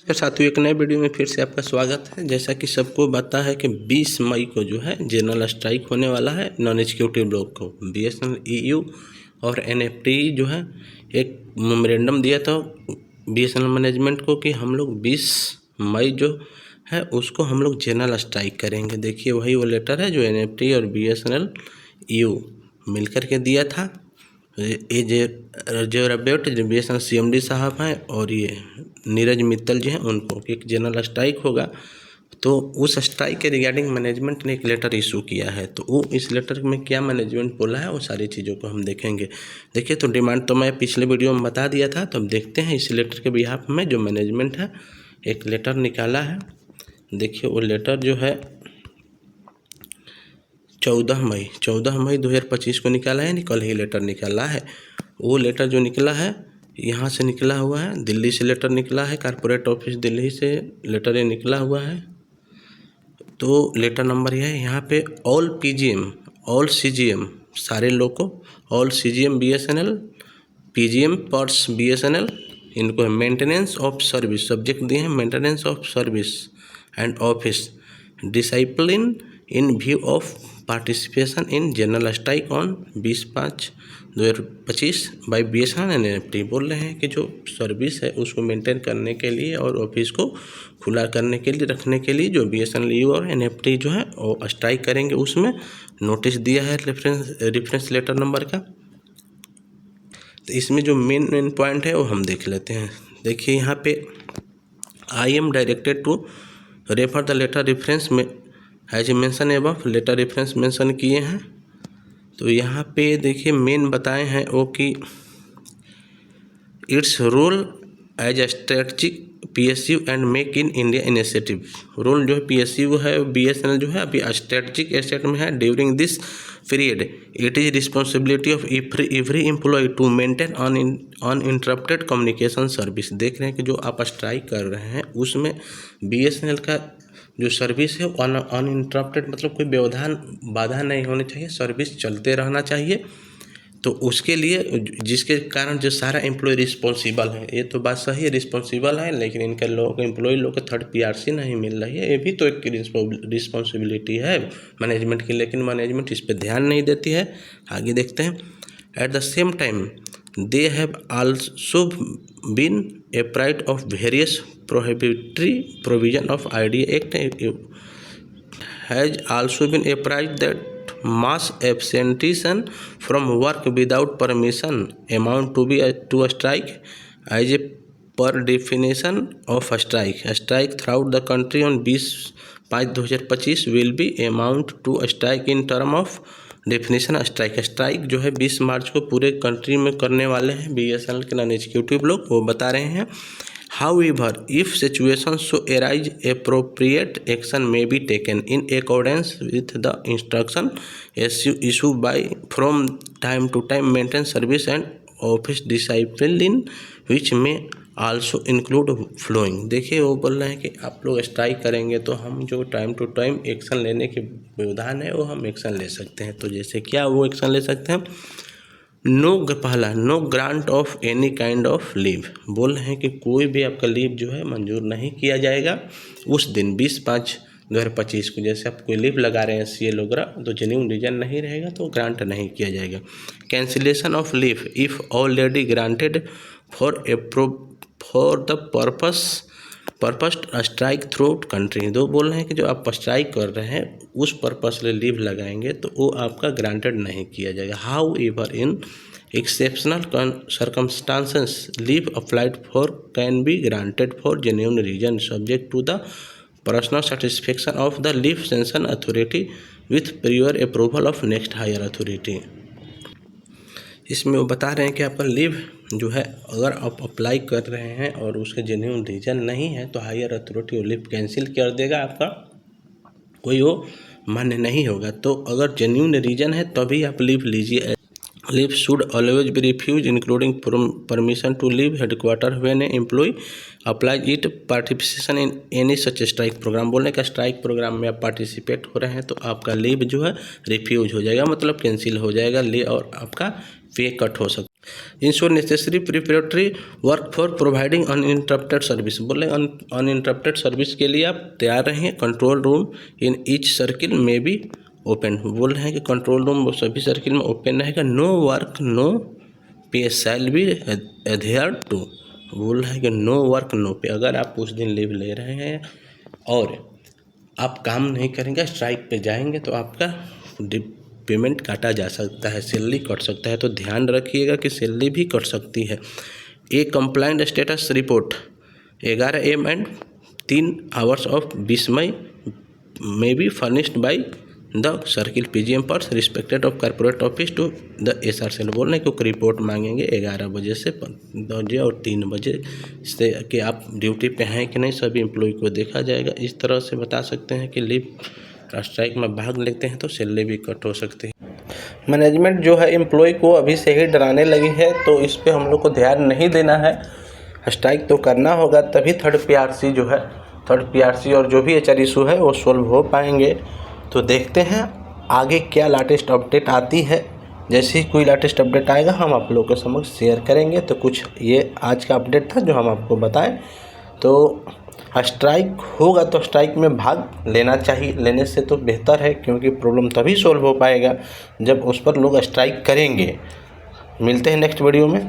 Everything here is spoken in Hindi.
नमस्कार साथियों, एक नए वीडियो में फिर से आपका स्वागत है। जैसा कि सबको पता है कि 20 मई को जो है जनरल स्ट्राइक होने वाला है नॉन एग्जीक्यूटिव ब्लॉक को। बीएसएनएल ईयू और एनएफटी जो है एक मेमोरेंडम दिया था बीएसएनएल मैनेजमेंट को कि हम लोग 20 मई जो है उसको हम लोग जनरल स्ट्राइक करेंगे। देखिए वही वो लेटर है जो एनएफटी और बीएसएनएल ईयू मिलकर के दिया था। ये जो रबेट बीएसएनएल सीएमडी साहब हैं और ये नीरज मित्तल जी हैं, उनको एक जनरल स्ट्राइक होगा। तो उस स्ट्राइक के रिगार्डिंग मैनेजमेंट ने एक लेटर इशू किया है। तो वो इस लेटर में क्या मैनेजमेंट बोला है वो सारी चीज़ों को हम देखेंगे। देखिए तो डिमांड तो मैं पिछले वीडियो में बता दिया था, तो अब देखते हैं इस लेटर के बिहाफ में जो मैनेजमेंट है एक लेटर निकाला है। देखिए वो लेटर जो है 14 मई 2025 को निकाला है, कल ही लेटर निकाला है। वो लेटर जो निकला है यहाँ से निकला हुआ है, दिल्ली से लेटर निकला है, कॉर्पोरेट ऑफिस दिल्ली से लेटर ये निकला हुआ है। तो लेटर नंबर ये है यहाँ पे ऑल पीजीएम ऑल सीजीएम सारे लोग को ऑल सीजीएम बीएसएनएल पीजीएम पर्स बीएसएनएल इनको मेंटेनेंस ऑफ सर्विस सब्जेक्ट दिए हैं, maintenance of service and office discipline in view of participation in general strike on 20/5/2025 by BSNL and NFT. बोल रहे हैं कि जो सर्विस है उसको मेंटेन करने के लिए और ऑफिस को खुला करने के लिए रखने के लिए जो बीएसएनएल ईयू और एनएफटी जो है वो स्ट्राइक करेंगे। उसमें नोटिस दिया है रेफरेंस लेटर नंबर का। तो इसमें जो मेन पॉइंट है वो हम देख लेते हैं। देखिए यहाँ पे I am directed to refer the letter reference में as mention above, letter reference mention किए हैं। तो यहाँ पे देखिए मेन बताए हैं वो कि it's role as a strategic PSU and make in India initiative. Role जो है पीएसयू है बीएसएनएल जो है अभी स्ट्रेटजिक एसेट में है। During this period it is responsibility of every employ to maintain uninterrupted communication service. देख रहे हैं कि जो आप स्ट्राइक कर रहे हैं उसमें बीएसएनएल का जो सर्विस है अनइंटरप्टेड मतलब कोई व्यवधान बाधा नहीं होनी चाहिए, सर्विस चलते रहना चाहिए। तो उसके लिए जिसके कारण जो सारा एम्प्लॉय रिस्पॉन्सिबल है, ये तो बात सही है रिस्पॉन्सिबल है, लेकिन इनके लोग एम्प्लॉय लोग को थर्ड पीआरसी नहीं मिल रही है। ये भी तो एक रिस्पॉन्सिबिलिटी है मैनेजमेंट की, लेकिन मैनेजमेंट इस पर ध्यान नहीं देती है। आगे देखते हैं। At the same time they have also been apprised of various prohibitory provision of IDA Act has also been apprised that mass absenteeism from work without permission amount to be to a strike as a per definition of a strike. A strike throughout the country on 20/5/2025 will be amount to a strike in term of definition strike. Strike जो है 20 मार्च को पूरे कंट्री में करने वाले हैं बीएसएनएल के नॉन एग्जीक्यूटिव लोग, वो बता रहे हैं। However, if situations so arise, appropriate action may be taken in accordance with the instruction issued by from time to time maintain service and office discipline, which may also include following। देखिए वो बोल रहे हैं कि आप लोग स्ट्राइक करेंगे तो हम जो टाइम टू टाइम एक्शन लेने के व्यवधान है वो हम एक्शन ले सकते हैं। तो जैसे क्या वो एक्शन ले सकते हैं? No grant of any kind of leave. बोल रहे हैं कि कोई भी आपका लीव जो है मंजूर नहीं किया जाएगा उस दिन 20/5/2025 को। जैसे आप कोई लीव लगा रहे हैं सीए वगैरह तो जेन्युइन रीजन नहीं रहेगा तो ग्रांट नहीं किया जाएगा। Cancellation of leave if already granted for the purpose strike through country. दो बोल रहे हैं कि जो आप स्ट्राइक कर रहे हैं उस पर्पस से लीव लगाएंगे तो वो आपका ग्रांटेड नहीं किया जाएगा। However in exceptional circumstances leave applied for can be granted for genuine reason subject to the personal satisfaction of the leave sanction authority with prior approval of next higher authority. इसमें वो बता रहे हैं कि आपका लीव जो है अगर आप अप्लाई कर रहे हैं और उसके जेन्युइन रीजन नहीं है तो हायर अथॉरिटी वो लीव कैंसिल कर देगा, आपका कोई वो मान्य नहीं होगा। तो अगर जेन्युइन रीजन है तभी आप लीव लीजिए। Leave should always be refuse including permission to leave headquarter when employ apply it participation in any such strike program. बोलने का स्ट्राइक प्रोग्राम में आप पार्टिसिपेट हो रहे हैं तो आपका लीव जो है रिफ्यूज हो जाएगा, मतलब कैंसिल हो जाएगा लीव और आपका पे कट हो सकता है। Ensure necessary preparatory work for providing uninterrupted service. बोले अनइंटरप्टेड सर्विस के लिए आप तैयार रहें। Control room in each circle में बी ओपन। बोल रहे हैं कि कंट्रोल रूम सभी सर्किल में ओपन रहेगा। नो वर्क नो पे शैल बी एडहेयर टू। बोल रहे हैं कि नो वर्क नो पे, अगर आप कुछ दिन लीव ले रहे हैं और आप काम नहीं करेंगे, स्ट्राइक पे जाएंगे, तो आपका पेमेंट काटा जा सकता है, सैलरी कट सकता है। तो ध्यान रखिएगा कि सैलरी भी कट सकती है। A complaint status report 11 AM and 3 hours of 20 May may be furnished by the circle PGM पर्स respected of corporate office to the SR cell. बोल रहे हैं क्योंकि रिपोर्ट मांगेंगे 11 बजे से 10 बजे और 3 बजे से कि आप ड्यूटी पे हैं कि नहीं, सभी एम्प्लॉय को देखा जाएगा। इस तरह से बता सकते हैं कि लीव स्ट्राइक में भाग लेते हैं तो सैलरी भी कट हो सकती है। मैनेजमेंट जो है एम्प्लॉय को अभी से ही डराने लगी है, तो इस पर हम लोग को ध्यान नहीं देना है। स्ट्राइक तो करना होगा, तभी थर्ड PRC और जो भी HR इशू है वो सॉल्व हो पाएंगे। तो देखते हैं आगे क्या लेटेस्ट अपडेट आती है। जैसे ही कोई लेटेस्ट अपडेट आएगा हम आप लोगों के समक्ष शेयर करेंगे। तो कुछ ये आज का अपडेट था जो हम आपको बताएं। तो स्ट्राइक होगा तो स्ट्राइक में भाग लेना चाहिए, लेने से तो बेहतर है, क्योंकि प्रॉब्लम तभी सॉल्व हो पाएगा जब उस पर लोग स्ट्राइक करेंगे। मिलते हैं नेक्स्ट वीडियो में।